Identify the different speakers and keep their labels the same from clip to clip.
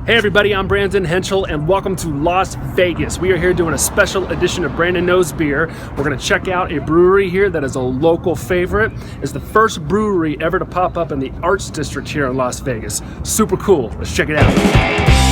Speaker 1: Hey everybody, I'm Brandon Henschel and welcome to Las Vegas. We are here doing a special edition of Brandon Knows Beer. We're going to check out a brewery here that is a local favorite. It's the first brewery ever to pop up in the Arts District here in Las Vegas. Super cool. Let's check it out.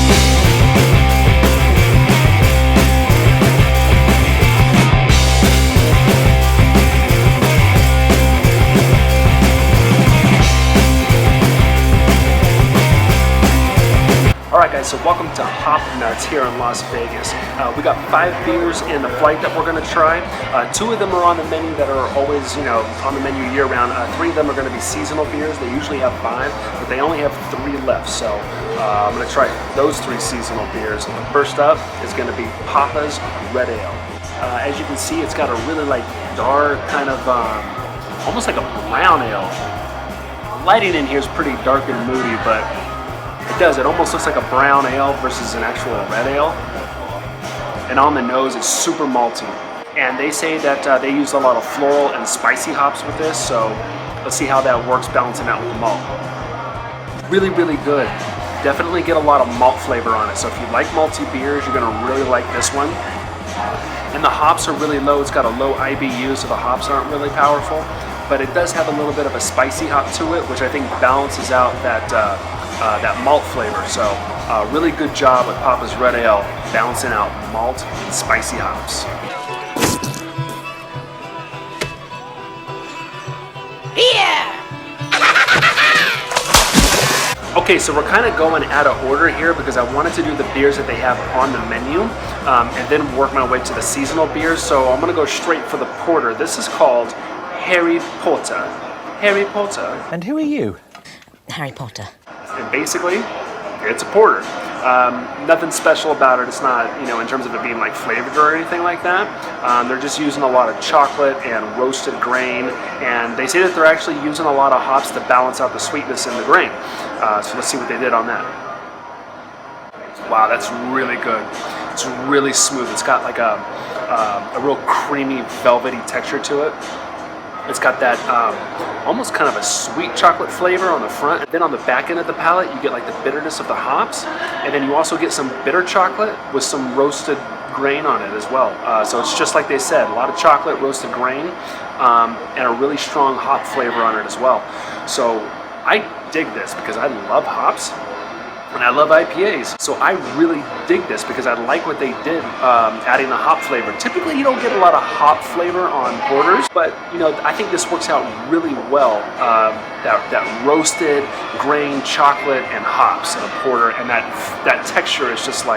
Speaker 1: Alright guys, so welcome to Hop Nuts here in Las Vegas. We got 5 beers in the flight that we're going to try. 2 of them are on the menu that are always, on the menu year round. 3 of them are going to be seasonal beers. They usually have 5, but they only have 3 left. So I'm going to try those 3 seasonal beers. First up is going to be Papa's Red Ale. As you can see, it's got a really dark kind of, almost like a brown ale. The lighting in here is pretty dark and moody, but it almost looks like a brown ale versus an actual red ale. And on the nose, it's super malty. And they say that they use a lot of floral and spicy hops with this, so let's see how that works balancing out with the malt. Really, really good. Definitely get a lot of malt flavor on it. So if you like malty beers, you're gonna really like this one. And the hops are really low. It's got a low IBU, so the hops aren't really powerful. But it does have a little bit of a spicy hop to it, which I think balances out that malt flavor. So really good job with Papa's Red Ale, balancing out malt and spicy hops. Yeah! Okay, so we're kind of going out of order here because I wanted to do the beers that they have on the menu and then work my way to the seasonal beers. So I'm going to go straight for the porter. This is called Harry Potter. Harry Potter.
Speaker 2: And who are you?
Speaker 3: Harry Potter.
Speaker 1: And basically, it's a porter. Nothing special about it. It's not, in terms of it being flavored or anything like that. They're just using a lot of chocolate and roasted grain, and they say that they're actually using a lot of hops to balance out the sweetness in the grain. So let's see what they did on that. Wow, that's really good. It's really smooth. It's got a real creamy, velvety texture to it. It's got that almost kind of a sweet chocolate flavor on the front. And then on the back end of the palate, you get the bitterness of the hops. And then you also get some bitter chocolate with some roasted grain on it as well. So it's just like they said, a lot of chocolate, roasted grain, and a really strong hop flavor on it as well. So I dig this because I love hops. And I love IPAs, so I really dig this because I like what they did adding the hop flavor. Typically, you don't get a lot of hop flavor on porters, but I think this works out really well. That roasted grain, chocolate, and hops in a porter, and that texture is just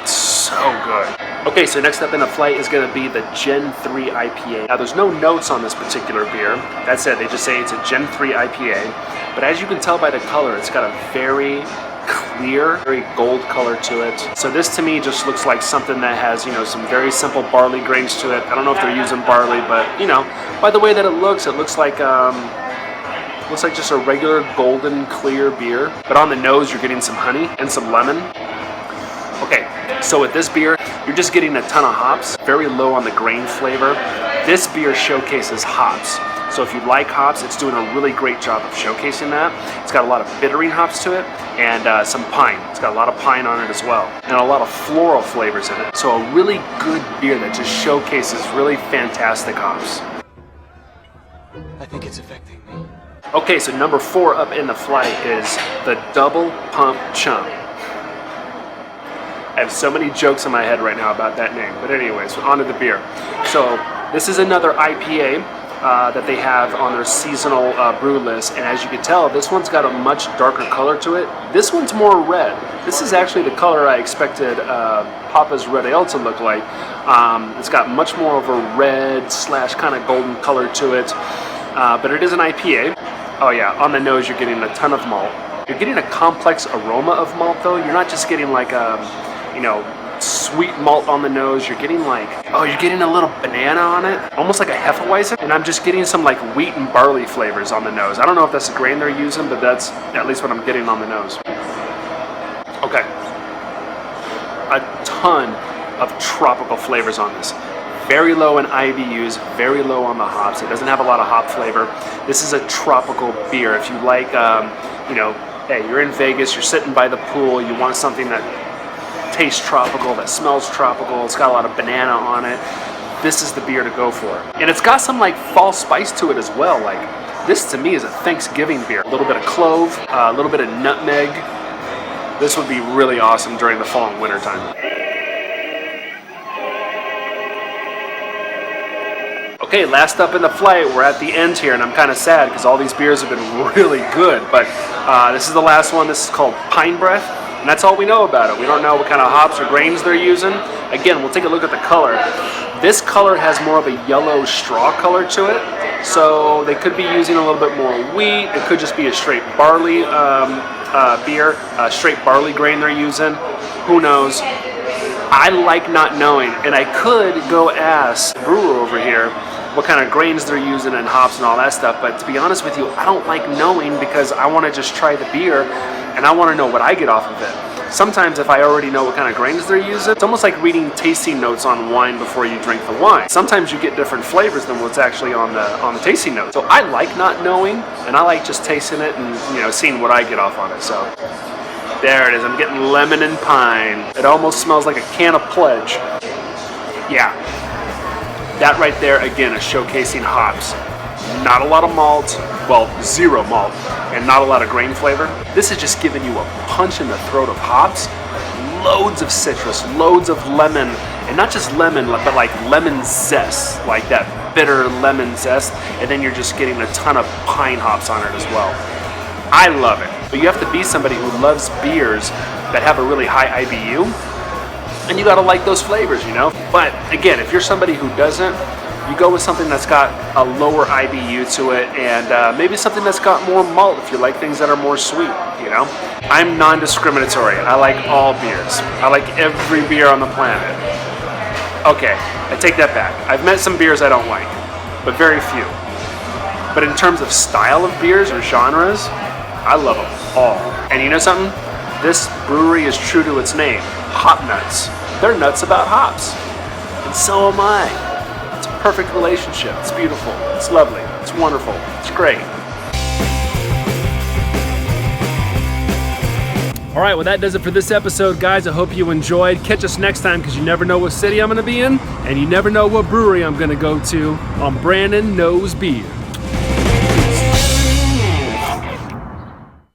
Speaker 1: so good. Okay, so next up in the flight is going to be the Gen 3 IPA. Now, there's no notes on this particular beer. That said, they just say it's a Gen 3 IPA. But as you can tell by the color, it's got a very clear, very gold color to it. So this to me just looks like something that has, some very simple barley grains to it. I don't know if they're using barley, but by the way that it looks like just a regular golden clear beer. But on the nose, you're getting some honey and some lemon. Okay, so with this beer, you're just getting a ton of hops, very low on the grain flavor. This beer showcases hops. So if you like hops, it's doing a really great job of showcasing that. It's got a lot of bittering hops to it and some pine. It's got a lot of pine on it as well. And a lot of floral flavors in it. So a really good beer that just showcases really fantastic hops.
Speaker 2: I think it's affecting me.
Speaker 1: Okay, so number 4 up in the flight is the Double Pump Chump. I have so many jokes in my head right now about that name. But anyways, on to the beer. So this is another IPA. That they have on their seasonal brew list, and as you can tell, this one's got a much darker color to it. This one's more red. This is actually the color I expected Papa's Red Ale to look like. It's got much more of a red / kind of golden color to it, but it is an IPA. Oh yeah, on the nose you're getting a ton of malt. You're getting a complex aroma of malt though. You're not just getting sweet malt on the nose. You're getting you're getting a little banana on it, almost like a Hefeweizen, and I'm just getting some wheat and barley flavors on the nose. I don't know if that's the grain they're using, but that's at least what I'm getting on the nose. Okay, a ton of tropical flavors on this. Very low in IBUs, very low on the hops. It doesn't have a lot of hop flavor. This is a tropical beer. If you like, hey, you're in Vegas, you're sitting by the pool, you want something that tastes tropical, that smells tropical, it's got a lot of banana on it, this is the beer to go for. And it's got some like fall spice to it as well. Like, this to me is a Thanksgiving beer. A little bit of clove, a little bit of nutmeg. This would be really awesome during the fall and winter time. Okay, last up in the flight, we're at the end here, and I'm kind of sad because all these beers have been really good, but this is the last one. This is called Pine Breath, and that's all we know about it. We don't know what kind of hops or grains they're using. Again, we'll take a look at the color. This color has more of a yellow straw color to it, so they could be using a little bit more wheat. It could just be a straight barley beer, straight barley grain they're using. Who knows? I like not knowing, and I could go ask the brewer over here what kind of grains they're using and hops and all that stuff, but to be honest with you, I don't like knowing because I want to just try the beer and I want to know what I get off of it. Sometimes if I already know what kind of grains they're using, it's almost like reading tasting notes on wine before you drink the wine. Sometimes you get different flavors than what's actually on the tasting notes. So I like not knowing, and I like just tasting it and seeing what I get off on it. So there it is. I'm getting lemon and pine. It almost smells like a can of Pledge. Yeah. That right there, again, is showcasing hops. Not a lot of malt, well, zero malt, and not a lot of grain flavor. This is just giving you a punch in the throat of hops. Loads of citrus, loads of lemon, and not just lemon, but like lemon zest, like that bitter lemon zest, and then you're just getting a ton of pine hops on it as well. I love it. But you have to be somebody who loves beers that have a really high IBU, and you gotta like those flavors, But again, if you're somebody who doesn't, you go with something that's got a lower IBU to it, and maybe something that's got more malt if you like things that are more sweet, I'm non-discriminatory. I like all beers. I like every beer on the planet. Okay, I take that back. I've met some beers I don't like, but very few. But in terms of style of beers or genres, I love them all. And you know something? This brewery is true to its name, Hop Nuts. They're nuts about hops. And so am I. It's a perfect relationship. It's beautiful. It's lovely. It's wonderful. It's great. All right, well, that does it for this episode, guys. I hope you enjoyed. Catch us next time, because you never know what city I'm going to be in, and you never know what brewery I'm going to go to on Brandon Knows Beer.